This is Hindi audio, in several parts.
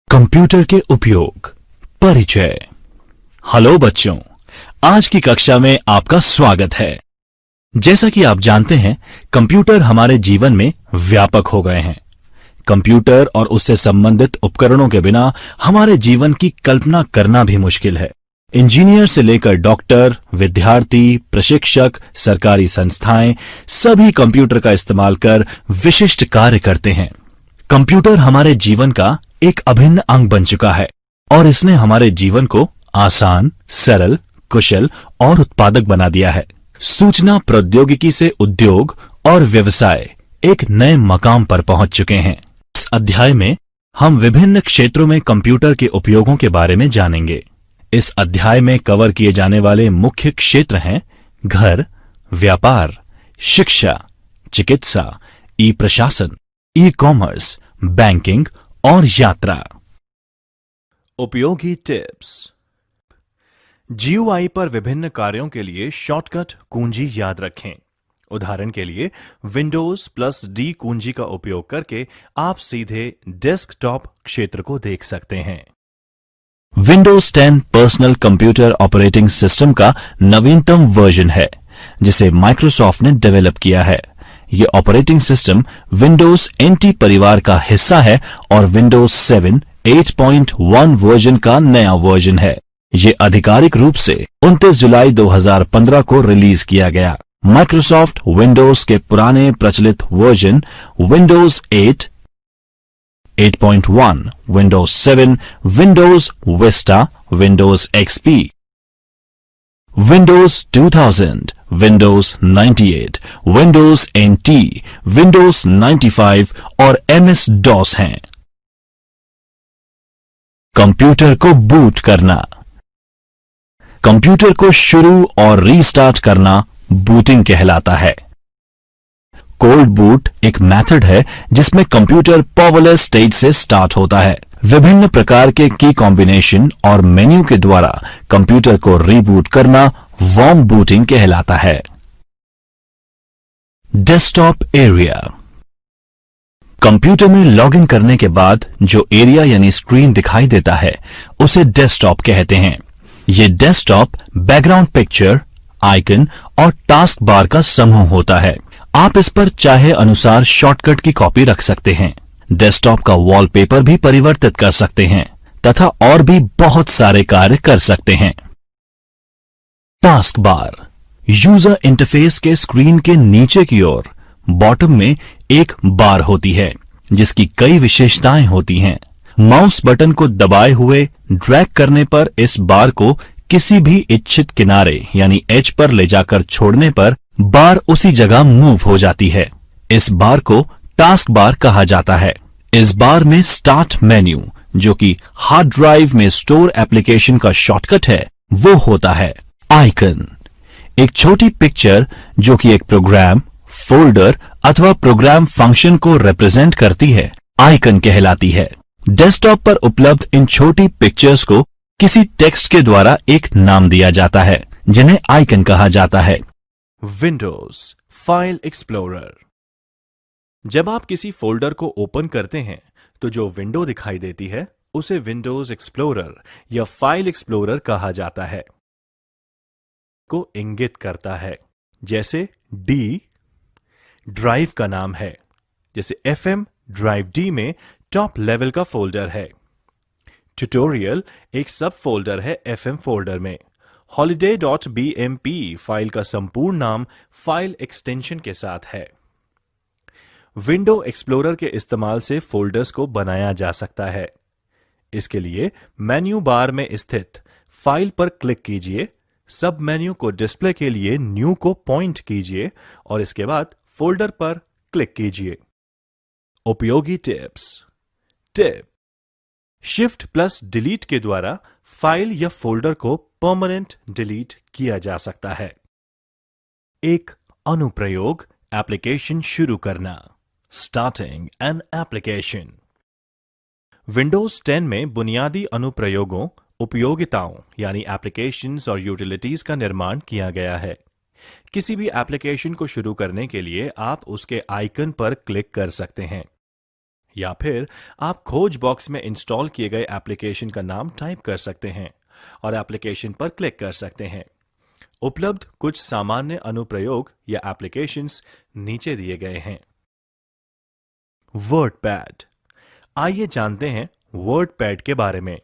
कंप्यूटर के उपयोग परिचय। हेलो बच्चों, आज की कक्षा में आपका स्वागत है। जैसा कि आप जानते हैं, कंप्यूटर हमारे जीवन में व्यापक हो गए हैं। कंप्यूटर और उससे संबंधित उपकरणों के बिना हमारे जीवन की कल्पना करना भी मुश्किल है। इंजीनियर से लेकर डॉक्टर, विद्यार्थी, प्रशिक्षक, सरकारी संस्थाएं सभी कंप्यूटर का इस्तेमाल कर विशिष्ट कार्य करते हैं। कंप्यूटर हमारे जीवन का एक अभिन्न अंग बन चुका है और इसने हमारे जीवन को आसान, सरल, कुशल और उत्पादक बना दिया है। सूचना प्रौद्योगिकी से उद्योग और व्यवसाय एक नए मकाम पर पहुंच चुके हैं। इस अध्याय में हम विभिन्न क्षेत्रों में कंप्यूटर के उपयोगों के बारे में जानेंगे। इस अध्याय में कवर किए जाने वाले मुख्य क्षेत्र हैं घर, व्यापार, शिक्षा, चिकित्सा, ई प्रशासन, ई कॉमर्स, बैंकिंग और यात्रा। उपयोगी टिप्स। GUI पर विभिन्न कार्यों के लिए शॉर्टकट कुंजी याद रखें। उदाहरण के लिए विंडोज +D कुंजी का उपयोग करके आप सीधे डेस्कटॉप क्षेत्र को देख सकते हैं। Windows 10 personal computer operating system का नवीनतम वर्जन है, जिसे माइक्रोसॉफ्ट ने डेवलप किया है। यह ऑपरेटिंग सिस्टम विंडोज NT परिवार का हिस्सा है और विंडोज 7 8.1 वर्जन का नया वर्जन है। यह आधिकारिक रूप से 29 जुलाई 2015 को रिलीज किया गया। माइक्रोसॉफ्ट विंडोज के पुराने प्रचलित version Windows 8, 8.1, Windows 7, Windows Vista, Windows XP, Windows 2000, Windows 98, Windows NT, Windows 95 और MS-DOS हैं। कंप्यूटर को बूट करना। कंप्यूटर को शुरू और रीस्टार्ट करना बूटिंग कहलाता है। कोल्ड बूट एक मेथड है जिसमें कंप्यूटर पावरलेस स्टेट से स्टार्ट होता है। विभिन्न प्रकार के की कॉम्बिनेशन और मेन्यू के द्वारा कंप्यूटर को रीबूट करना वार्म बूटिंग कहलाता है। Desktop area. कंप्यूटर में लॉगिन करने के बाद जो एरिया यानी स्क्रीन दिखाई देता है उसे डेस्कटॉप कहते हैं। यह डेस्कटॉप बैकग्राउंड पिक्चर, आइकन और टास्क बार का समूह होता है। आप इस पर चाहे अनुसार शॉर्टकट की कॉपी रख सकते हैं, डेस्कटॉप का वॉलपेपर भी परिवर्तित कर सकते हैं तथा और भी बहुत सारे कार्य कर सकते हैं। Task bar. यूजर इंटरफेस के स्क्रीन के नीचे की ओर बॉटम में एक बार होती है जिसकी कई विशेषताएं होती हैं। माउस बटन को दबाए हुए ड्रैग करने पर इस बार को किसी भी इच्छित किनारे यानी एज पर ले जाकर छोड़ने पर बार उसी जगह मूव हो जाती है। इस बार को टास्क बार कहा जाता है। इस बार में स्टार्ट मेन्यू, जो कि हार्ड ड्राइव में स्टोर एप्लीकेशन का शॉर्टकट है, वो होता है। आइकन एक छोटी पिक्चर जो कि एक प्रोग्राम, फोल्डर अथवा प्रोग्राम फंक्शन को रिप्रेजेंट करती है, आइकन कहलाती है। डेस्कटॉप पर उपलब्ध इन छोटी पिक्चर्स को किसी टेक्स्ट के द्वारा एक नाम दिया जाता है, जिन्हें आइकन कहा जाता है। Windows file explorer. जब आप किसी फोल्डर को ओपन करते हैं तो जो विंडो दिखाई देती है उसे विंडोज एक्सप्लोरर या फाइल एक्सप्लोरर कहा जाता है। को इंगित करता है, जैसे D ड्राइव का नाम है, जैसे FM ड्राइव D में टॉप लेवल का फोल्डर है। ट्यूटोरियल एक सब फोल्डर है FM फोल्डर में। holiday.bmp फाइल का संपूर्ण नाम फाइल एक्सटेंशन के साथ है। विंडो एक्सप्लोरर के इस्तेमाल से फोल्डर्स को बनाया जा सकता है। इसके लिए मेन्यू बार में स्थित फाइल पर क्लिक कीजिए, सब मेन्यू को डिस्प्ले के लिए न्यू को पॉइंट कीजिए और इसके बाद फोल्डर पर क्लिक कीजिए। उपयोगी tips. Tip: shift plus delete के द्वारा फाइल या फोल्डर को परमानेंट डिलीट किया जा सकता है। एक अनुप्रयोग एप्लीकेशन शुरू करना। Starting an application. विंडोज 10 में बुनियादी अनुप्रयोगों, उपयोगिताओं यानी एप्लीकेशंस और यूटिलिटीज का निर्माण किया गया है। किसी भी एप्लीकेशन को शुरू करने के लिए आप उसके आइकन पर क्लिक कर सकते हैं, या फिर आप खोज बॉक्स में इंस्टॉल किए गए एप्लीकेशन का नाम टाइप कर सकते हैं और एप्लीकेशन पर क्लिक कर सकते हैं। उपलब्ध कुछ सामान्य अनुप्रयोग या एप्लीकेशंस नीचे दिए गए हैं। वर्डपैड। आइए जानते हैं वर्डपैड के बारे में।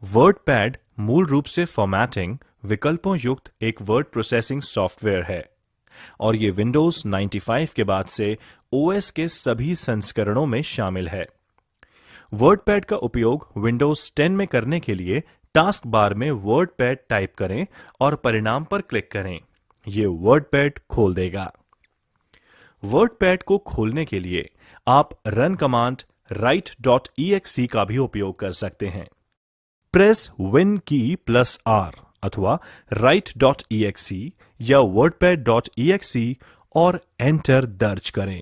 वर्डपैड मूल रूप से फॉर्मेटिंग विकल्पों युक्त एक वर्ड प्रोसेसिंग सॉफ्टवेयर है और ये विंडोज 95 के बाद से ओएस के सभी संस्करणों में शामिल है। वर्डपैड का उपयोग विंडोज 10 में करने के लिए टास्क बार में वर्डपैड टाइप करें और परिणाम पर क्लिक करें। यह वर्डपैड खोल देगा। वर्डपैड को खोलने के लिए आप रन कमांड write.exe का भी उपयोग कर सकते हैं। प्रेस विन की प्लस आर अथवा write.exe या wordpad.exe और एंटर दर्ज करें।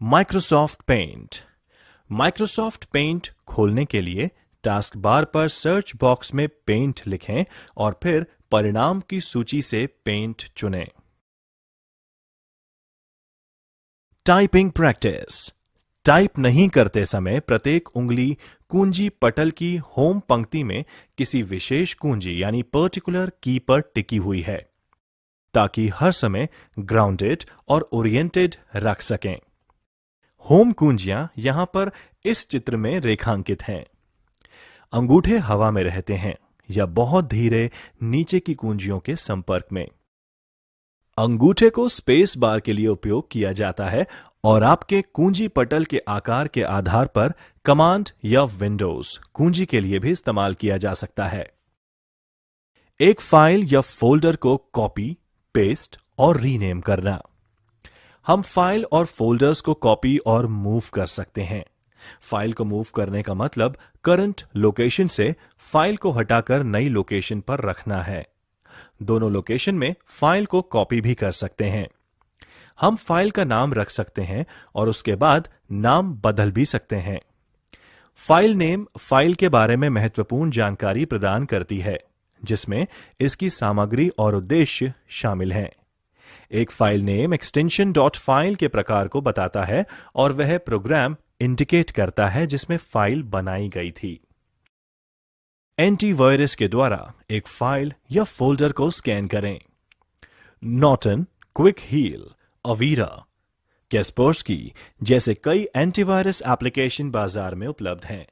Microsoft paint. माइक्रोसॉफ्ट पेंट खोलने के लिए टास्क बार पर सर्च बॉक्स में पेंट लिखें और फिर परिणाम की सूची से पेंट चुनें। Typing practice. टाइप नहीं करते समय प्रत्येक उंगली कुंजी पटल की होम पंक्ति में किसी विशेष कुंजी यानी पर्टिकुलर की पर टिकी हुई है, ताकि हर समय ग्राउंडेड और ओरिएंटेड रख सकें। होम कुंजियां यहां पर इस चित्र में रेखांकित हैं। अंगूठे हवा में रहते हैं या बहुत धीरे नीचे की कुंजियों के संपर्क में। अंगूठे को स्पेस बार के लिए उपयोग किया जाता है और आपके कुंजी पटल के आकार के आधार पर कमांड या विंडोज कुंजी के लिए भी इस्तेमाल किया जा सकता है। एक फाइल या फोल्डर को कॉपी, पेस्ट और रीनेम करना। हम फाइल और फोल्डर्स को कॉपी और मूव कर सकते हैं। फाइल को मूव करने का मतलब करंट लोकेशन से फाइल को हटाकर नई लोकेशन पर रखना है। दोनों लोकेशन में फाइल को कॉपी भी कर सकते हैं। हम फाइल का नाम रख सकते हैं और उसके बाद नाम बदल भी सकते हैं। फाइल नेम फाइल के बारे में महत्वपूर्ण जानकारी प्रदान करती है, जिसमें इसकी सामग्री और उद्देश्य शामिल हैं। एक file name extension dot file के प्रकार को बताता है और वह प्रोग्राम इंडिकेट करता है जिसमें फाइल बनाई गई थी। एंटीवायरस के द्वारा एक फाइल या फोल्डर को स्कैन करें। नॉर्टन, क्विक हील, अवीरा, कैस्पर्सकी जैसे कई एंटीवायरस एप्लीकेशन बाजार में उपलब्ध हैं।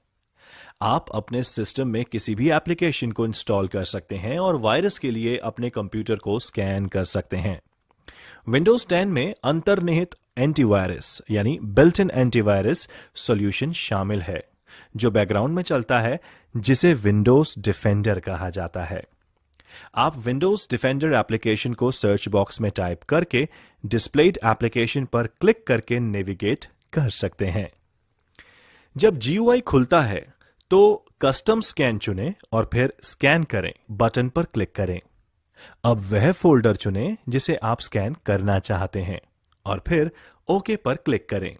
आप अपने सिस्टम में किसी भी एप्लीकेशन को इंस्टॉल कर सकते हैं और वायरस के लिए अपने कंप्यूटर को स्कैन कर सकते हैं। विंडोज 10 में अंतर्निहित एंटीवायरस यानी बिल्ट इन एंटीवायरस सॉल्यूशन शामिल है, जो बैकग्राउंड में चलता है, जिसे विंडोज डिफेंडर कहा जाता है। आप विंडोज डिफेंडर एप्लीकेशन को सर्च बॉक्स में टाइप करके डिस्प्लेड एप्लीकेशन पर क्लिक करके नेविगेट कर सकते हैं। जब GUI खुलता है तो कस्टम स्कैन चुनें और फिर स्कैन करें बटन पर क्लिक करें। अब वह फोल्डर चुनें जिसे आप स्कैन करना चाहते हैं और फिर ओके पर क्लिक करें।